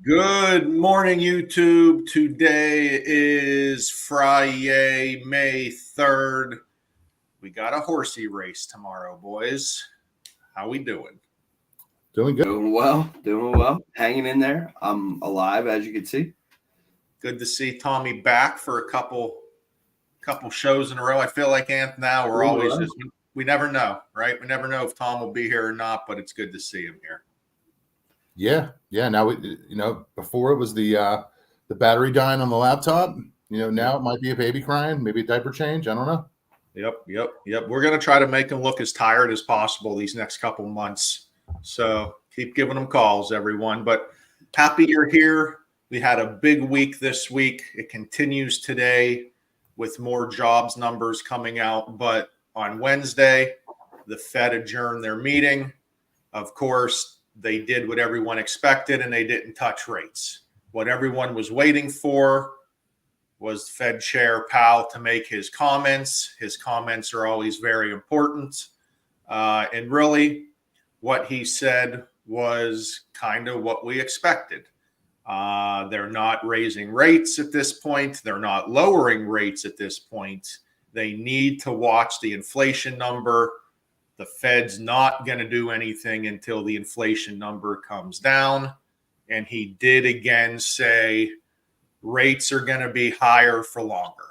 Good morning, YouTube. Today is Friday, May 3rd. We got a horsey race tomorrow, boys. How we doing? Doing good. Doing well. Hanging in there. I'm alive, as you can see. Good to see Tommy back for a couple shows in a row. I feel like now we're always just we never know, right? We never know if Tom will be here or not, but it's good to see him here. Yeah. Now before it was the battery dying on the laptop. Now it might be a baby crying, maybe a diaper change. I don't know. Yep. We're gonna try to make him look as tired as possible these next couple months. So keep giving them calls, everyone. But happy you're here. We had a big week this week. It continues today with more jobs numbers coming out. But on Wednesday, the Fed adjourned their meeting. Of course, they did what everyone expected, and they didn't touch rates. What everyone was waiting for was Fed Chair Powell to make his comments. His comments are always very important. And really, what he said was kind of what we expected. They're not raising rates at this point. They're not lowering rates at this point. They need to watch the inflation number. The Fed's not going to do anything until the inflation number comes down. And he did again say rates are going to be higher for longer.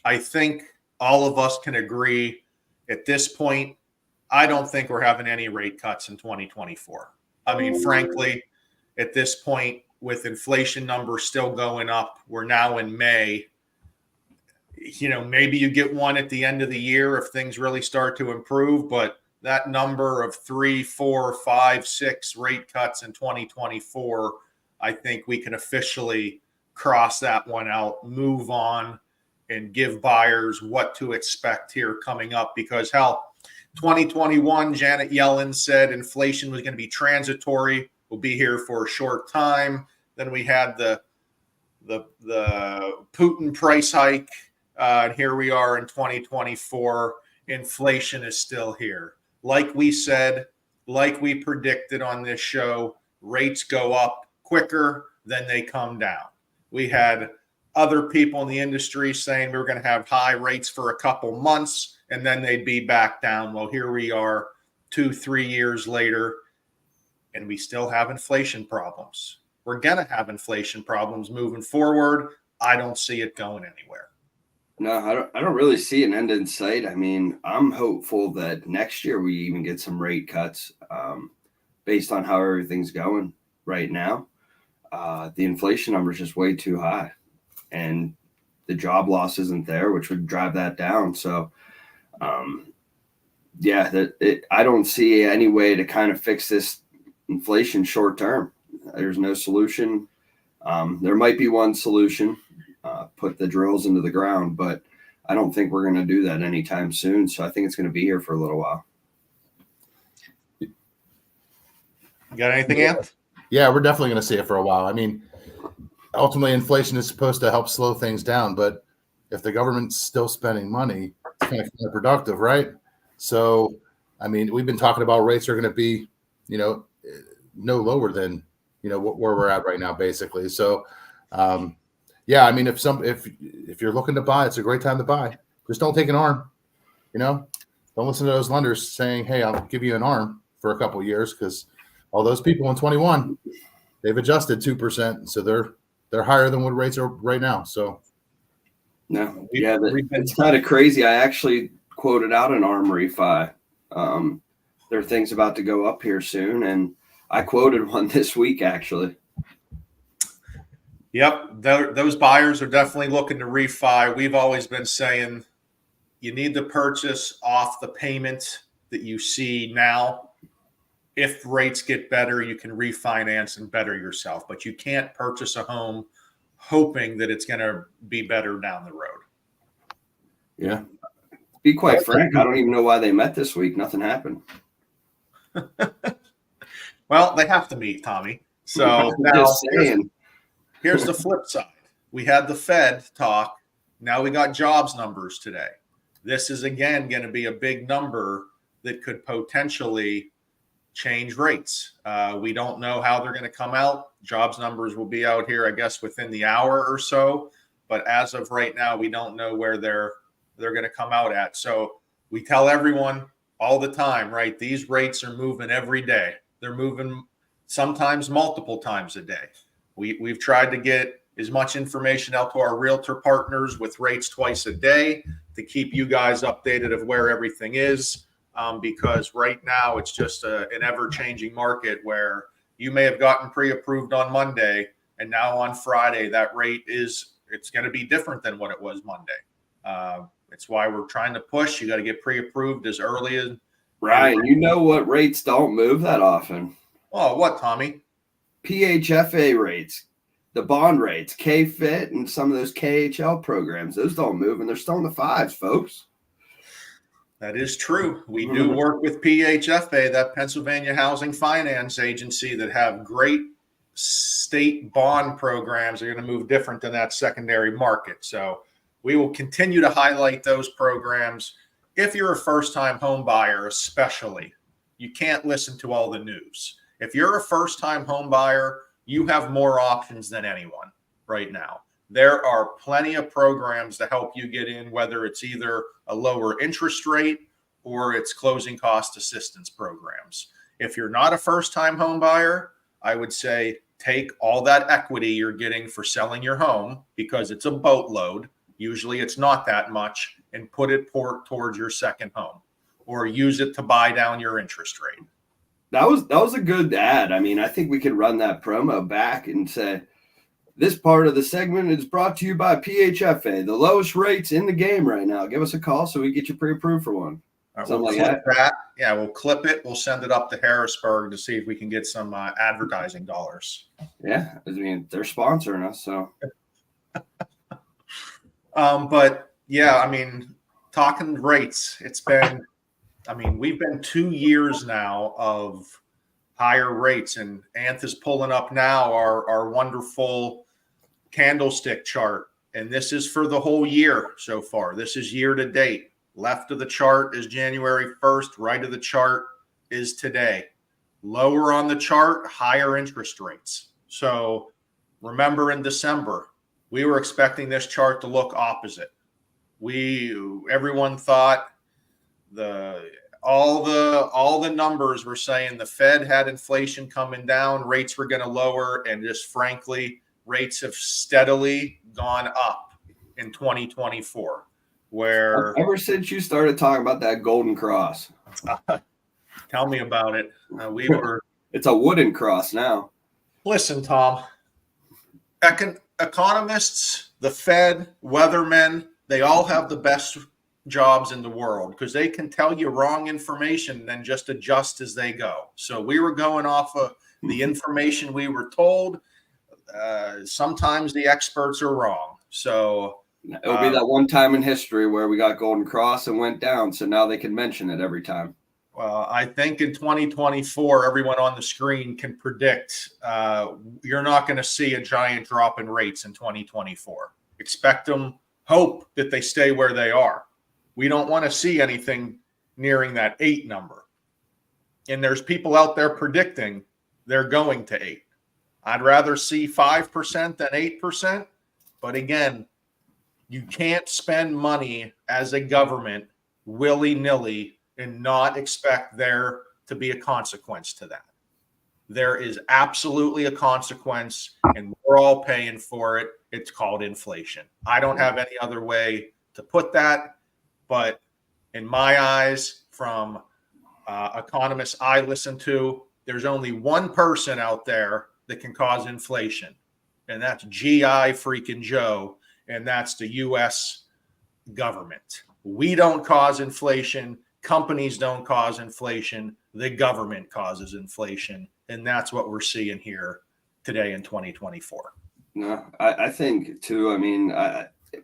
I think all of us can agree at this point, I don't think we're having any rate cuts in 2024. I mean, frankly, at this point, with inflation numbers still going up, we're now in May. Maybe you get one at the end of the year if things really start to improve, but that number of 3, 4, 5, 6 rate cuts in 2024, I think we can officially cross that one out, move on, and give buyers what to expect here coming up. Because, 2021, Janet Yellen said inflation was going to be transitory. We'll be here for a short time. Then we had the Putin price hike. And here we are in 2024. Inflation is still here. Like we said, like we predicted on this show, rates go up quicker than they come down. We had other people in the industry saying we were going to have high rates for a couple months and then they'd be back down. Well, here we are 2-3 years later, and we still have inflation problems. We're going to have inflation problems moving forward. I don't see it going anywhere. No, I don't really see an end in sight. I mean, I'm hopeful that next year we even get some rate cuts based on how everything's going right now. The inflation number is just way too high, and the job loss isn't there, which would drive that down. So, I don't see any way to kind of fix this inflation short term. There's no solution. There might be one solution. Put the drills into the ground, but I don't think we're going to do that anytime soon. So I think it's going to be here for a little while. You got anything else? Yeah, we're definitely going to see it for a while. I mean, ultimately, inflation is supposed to help slow things down, but if the government's still spending money, it's kind of counterproductive, right? So, I mean, we've been talking about rates are going to be, no lower than, where we're at right now, basically. So, yeah, I mean, if you're looking to buy, it's a great time to buy. Just don't take an arm, Don't listen to those lenders saying, "Hey, I'll give you an arm for a couple of years," because all those people in 21, they've adjusted 2%, so they're higher than what rates are right now. So, no, yeah, it's kind of crazy. I actually quoted out an arm refi. There are things about to go up here soon, and I quoted one this week actually. Yep, those buyers are definitely looking to refi. We've always been saying you need to purchase off the payment that you see now. If rates get better, you can refinance and better yourself, but you can't purchase a home hoping that it's going to be better down the road. Yeah. Be quite frank, I don't even know why they met this week. Nothing happened. Well, they have to meet, Tommy. So now here's the flip side. We had the Fed talk. Now we got jobs numbers today. This is, again, going to be a big number that could potentially change rates. We don't know how they're going to come out. Jobs numbers will be out here, I guess, within the hour or so. But as of right now, we don't know where they're going to come out at. So we tell everyone all the time, right? These rates are moving every day. They're moving sometimes multiple times a day. We've tried to get as much information out to our realtor partners with rates twice a day to keep you guys updated of where everything is. Because right now it's just an ever-changing market where you may have gotten pre-approved on Monday, and now on Friday that rate it's going to be different than what it was Monday. It's why we're trying to push. You got to get pre-approved as early as Ryan, you know what rates don't move that often? Oh, what, Tommy? PHFA rates, the bond rates, K-Fit, and some of those KHL programs. Those don't move, and they're still in the fives, folks. That is true. We do work with PHFA, that Pennsylvania Housing Finance Agency, that have great state bond programs. They're going to move different than that secondary market. So we will continue to highlight those programs. If you're a first-time home buyer, especially, you can't listen to all the news. If you're a first-time home buyer, you have more options than anyone right now. There are plenty of programs to help you get in, whether it's either a lower interest rate or it's closing cost assistance programs. If you're not a first-time home buyer, I would say take all that equity you're getting for selling your home, because it's a boatload. Usually it's not that much, and put it towards your second home, or use it to buy down your interest rate. That was a good ad. I mean, I think we could run that promo back and say, this part of the segment is brought to you by PHFA, the lowest rates in the game right now. Give us a call so we get you pre-approved for one. Something like that. Yeah, we'll clip it. We'll send it up to Harrisburg to see if we can get some advertising dollars. Yeah, I mean, they're sponsoring us, so. But yeah, I mean, talking rates, we've been 2 years now of higher rates, and Anth is pulling up now our wonderful candlestick chart. And this is for the whole year so far. This is year to date. Left of the chart is January 1st. Right of the chart is today. Lower on the chart, higher interest rates. So remember, in December, we were expecting this chart to look opposite. Everyone thought all the numbers were saying the Fed had inflation coming down, rates were going to lower, and just frankly, rates have steadily gone up in 2024. Where ever since you started talking about that golden cross, tell me about it. It's a wooden cross now. Listen, Tom, economists, the Fed, weathermen, they all have the best jobs in the world, because they can tell you wrong information and then just adjust as they go. So we were going off of the information we were told. Sometimes the experts are wrong. So it'll be that one time in history where we got golden cross and went down. So now they can mention it every time. Well, I think in 2024, everyone on the screen can predict you're not going to see a giant drop in rates in 2024. Expect them, hope that they stay where they are. We don't want to see anything nearing that 8 number. And there's people out there predicting they're going to 8. I'd rather see 5% than 8%. But again, you can't spend money as a government willy-nilly and not expect there to be a consequence to that. There is absolutely a consequence, and we're all paying for it. It's called inflation. I don't have any other way to put that, but in my eyes, from economists I listen to, there's only one person out there that can cause inflation, and that's G.I. freaking Joe, and that's the U.S. government. We don't cause inflation. Companies don't cause inflation. The government causes inflation, and that's what we're seeing here today in 2024. No, I think too. I mean,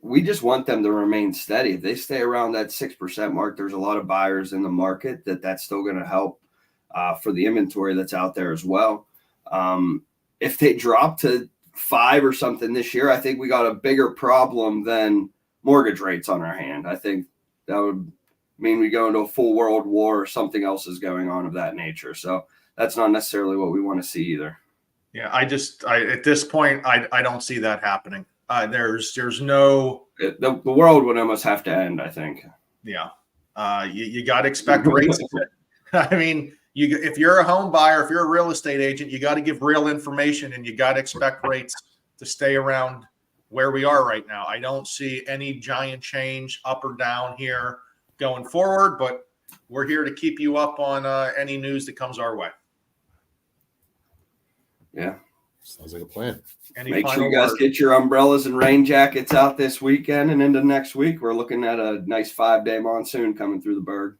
we just want them to remain steady. If they stay around that 6% mark, there's a lot of buyers in the market that's still going to help for the inventory that's out there as well. If they drop to 5 or something this year, I think we got a bigger problem than mortgage rates on our hand. I think that would mean we go into a full world war or something else is going on of that nature. So that's not necessarily what we want to see either. Yeah, I at this point, I don't see that happening. There's no. The world would almost have to end, I think. Yeah. You got to expect rates. I mean, if you're a home buyer, if you're a real estate agent, you got to give real information, and you got to expect rates to stay around where we are right now. I don't see any giant change up or down here going forward, but we're here to keep you up on any news that comes our way. Yeah. Sounds like a plan. Make sure you guys get your umbrellas and rain jackets out this weekend and into next week. We're looking at a nice 5-day monsoon coming through the Berg.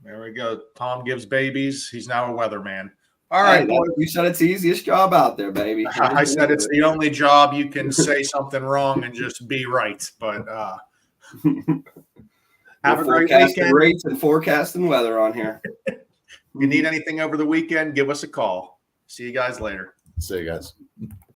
There we go. Tom gives babies. He's now a weatherman. All right, boy. You said it's the easiest job out there, baby. I said it's the only job you can say something wrong and just be right. But have a great weekend. Rates and forecasting weather on here. If you need anything over the weekend, give us a call. See you guys later. See you guys.